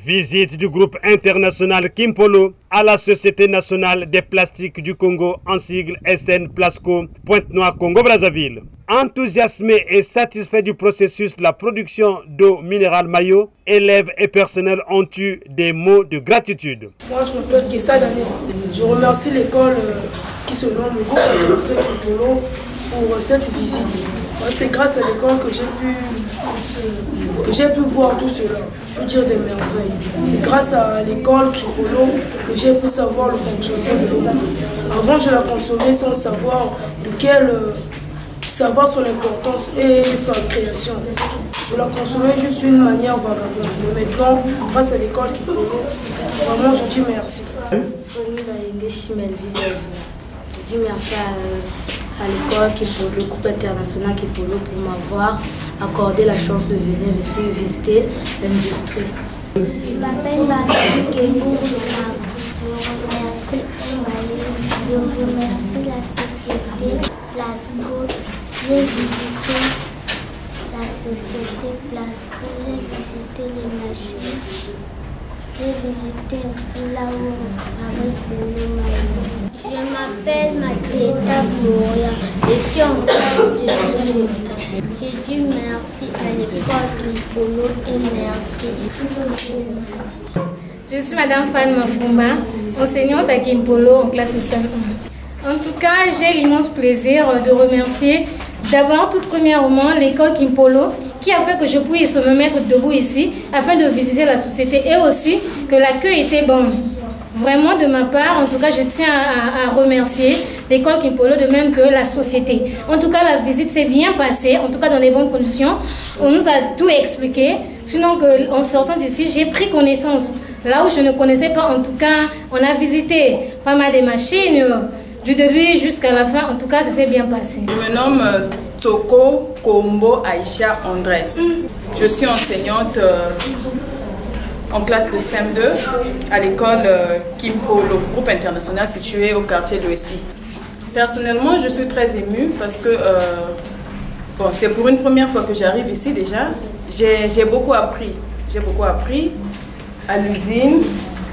Visite du groupe international Kimpolo à la Société nationale des plastiques du Congo, en sigle SN Plasco, Pointe-Noire, Congo-Brazzaville. Enthousiasmés et satisfaits du processus de la production d'eau minérale Mayo, élèves et personnels ont eu des mots de gratitude. Moi, je m'appelle Kessa Daniel. Je remercie l'école qui se nomme le groupe international Kimpolo pour cette visite. C'est grâce à l'école que j'ai pu voir tout cela. Je peux dire des merveilles. C'est grâce à l'école Kimpolo que j'ai pu savoir le fonctionnement de l'eau. Avant, je la consommais sans savoir savoir son importance et sa création. Je la consommais juste d'une manière vagabonde. Mais maintenant, grâce à l'école Kimpolo, vraiment je dis merci. Je dis merci à l'école Kimpolo, le groupe international Kimpolo pour m'avoir accordé la chance de venir ici visiter l'industrie. Je m'appelle Marie Kébou, je remercie la société Plasco. J'ai visité la société Plasco, j'ai visité les machines. J'ai visité aussi là où on travaille pour le Mayo. Je m'appelle Mateta Moria. Je suis en classe de Zoom. Je dis merci à l'école Kimpolo et merci. Je suis Madame Fan Mafumba, enseignante à Kimpolo en classe SN1. En tout cas, j'ai l'immense plaisir de remercier d'abord, tout premièrement, l'école Kimpolo qui a fait que je puisse me mettre debout ici afin de visiter la société et aussi que l'accueil était bon. Vraiment de ma part, en tout cas, je tiens à remercier l'école Kimpolo de même que la société. En tout cas, la visite s'est bien passée, en tout cas dans les bonnes conditions. On nous a tout expliqué, sinon en sortant d'ici, j'ai pris connaissance. Là où je ne connaissais pas, en tout cas, on a visité pas mal de machines, du début jusqu'à la fin, en tout cas, ça s'est bien passé. Je me nomme Toko Kombo Aïcha Andrés. Je suis enseignante en classe de CM2 à l'école Kimpolo, groupe international situé au quartier de l'OSI. Personnellement, je suis très émue parce que c'est pour une première fois que j'arrive ici déjà. J'ai beaucoup appris. J'ai beaucoup appris à l'usine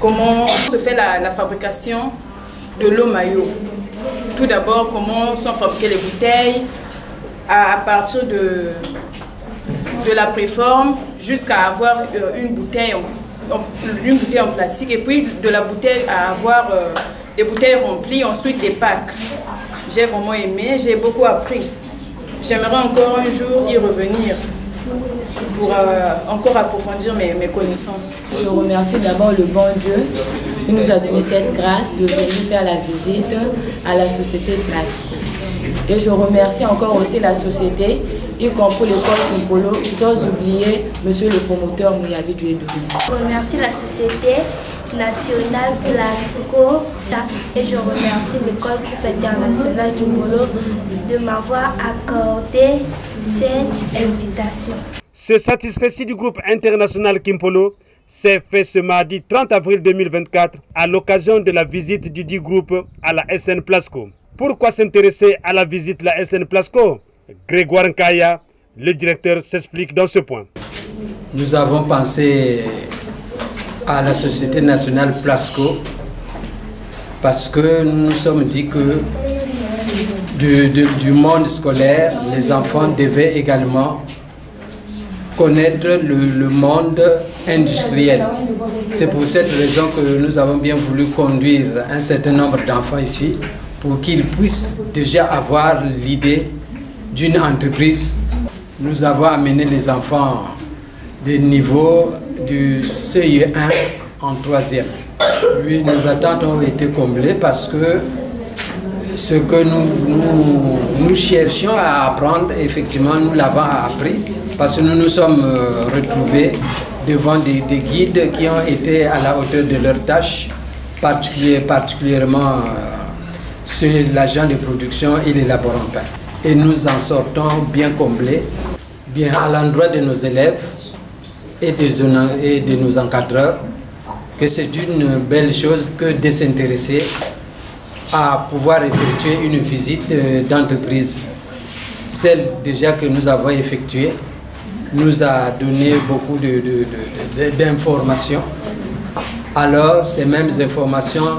comment se fait la fabrication de l'eau Mayo. Tout d'abord, comment sont fabriquées les bouteilles à partir de la préforme jusqu'à avoir une bouteille en plastique et puis de la bouteille à avoir des bouteilles remplies, ensuite des packs. J'ai vraiment aimé, j'ai beaucoup appris. J'aimerais encore un jour y revenir pour encore approfondir mes connaissances. Je remercie d'abord le bon Dieu qui nous a donné cette grâce de venir faire la visite à la société Plasco. Et je remercie encore aussi la société, y compris l'école Kimpolo, sans oublier monsieur le promoteur Mouyabi Dieudonné. Je remercie la société nationale Plasco et je remercie l'école internationale Kimpolo de m'avoir accordé cette invitation. Ce satisfait du groupe international Kimpolo s'est fait ce mardi 30 avril 2024 à l'occasion de la visite du dit groupe à la SN Plasco. Pourquoi s'intéresser à la visite de la SN Plasco? Grégoire Nkaya, le directeur, s'explique dans ce point. Nous avons pensé à la Société nationale Plasco parce que nous nous sommes dit que du monde scolaire, les enfants devaient également connaître le monde industriel. C'est pour cette raison que nous avons bien voulu conduire un certain nombre d'enfants ici pour qu'ils puissent déjà avoir l'idée d'une entreprise. Nous avons amené les enfants du niveau du CE1 en 3e. Oui, nos attentes ont été comblées parce que ce que nous cherchions à apprendre, effectivement, nous l'avons appris parce que nous nous sommes retrouvés devant des guides qui ont été à la hauteur de leurs tâches, particulièrement l'agent de production et les laboratoires. Et nous en sortons bien comblés, bien à l'endroit de nos élèves et de nos encadreurs, que c'est une belle chose que de s'intéresser à pouvoir effectuer une visite d'entreprise. Celle déjà que nous avons effectuée nous a donné beaucoup d'informations. Alors, ces mêmes informations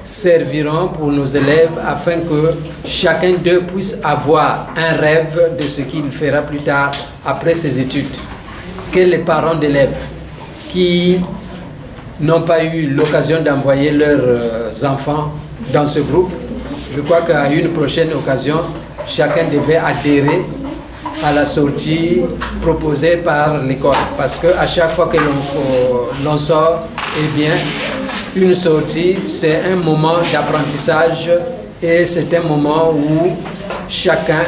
serviront pour nos élèves afin que chacun d'eux puisse avoir un rêve de ce qu'il fera plus tard après ses études. Que les parents d'élèves qui n'ont pas eu l'occasion d'envoyer leurs enfants dans ce groupe, je crois qu'à une prochaine occasion, chacun devait adhérer à la sortie proposée par l'école. Parce qu'à chaque fois que l'on sort, eh bien, une sortie, c'est un moment d'apprentissage et c'est un moment où chacun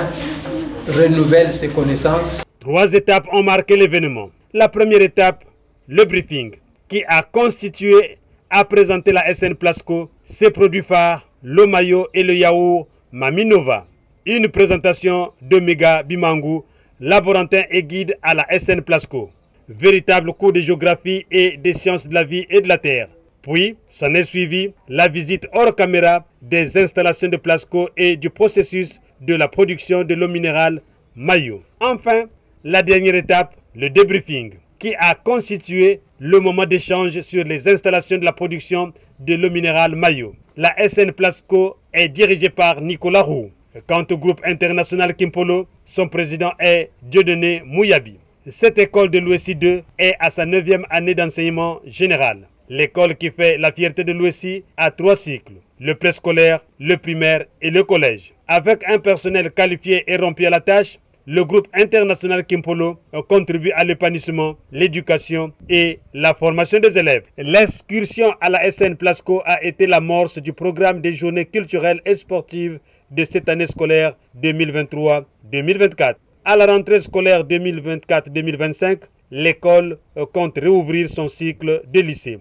renouvelle ses connaissances. 3 étapes ont marqué l'événement. La première étape, le briefing, qui a constitué à présenter la SN Plasco, ses produits phares, le maillot et le yaourt Maminova. Une présentation de Méga Bimangu, laborantin et guide à la SN Plasco. Véritable cours de géographie et des sciences de la vie et de la terre. Puis, s'en est suivi la visite hors caméra des installations de Plasco et du processus de la production de l'eau minérale Mayo. Enfin, la dernière étape, le débriefing, qui a constitué le moment d'échange sur les installations de la production de l'eau minérale Mayo. La SN Plasco est dirigée par Nicolas Roux. Quant au groupe international Kimpolo, son président est Dieudonné Mouyabi. Cette école de l'OESI 2 est à sa 9e année d'enseignement général. L'école qui fait la fierté de l'OESI a 3 cycles, le préscolaire, le primaire et le collège. Avec un personnel qualifié et rompu à la tâche, le groupe international Kimpolo contribue à l'épanouissement, l'éducation et la formation des élèves. L'excursion à la SN Plasco a été l'amorce du programme des journées culturelles et sportives de cette année scolaire 2023-2024. À la rentrée scolaire 2024-2025, l'école compte réouvrir son cycle de lycée.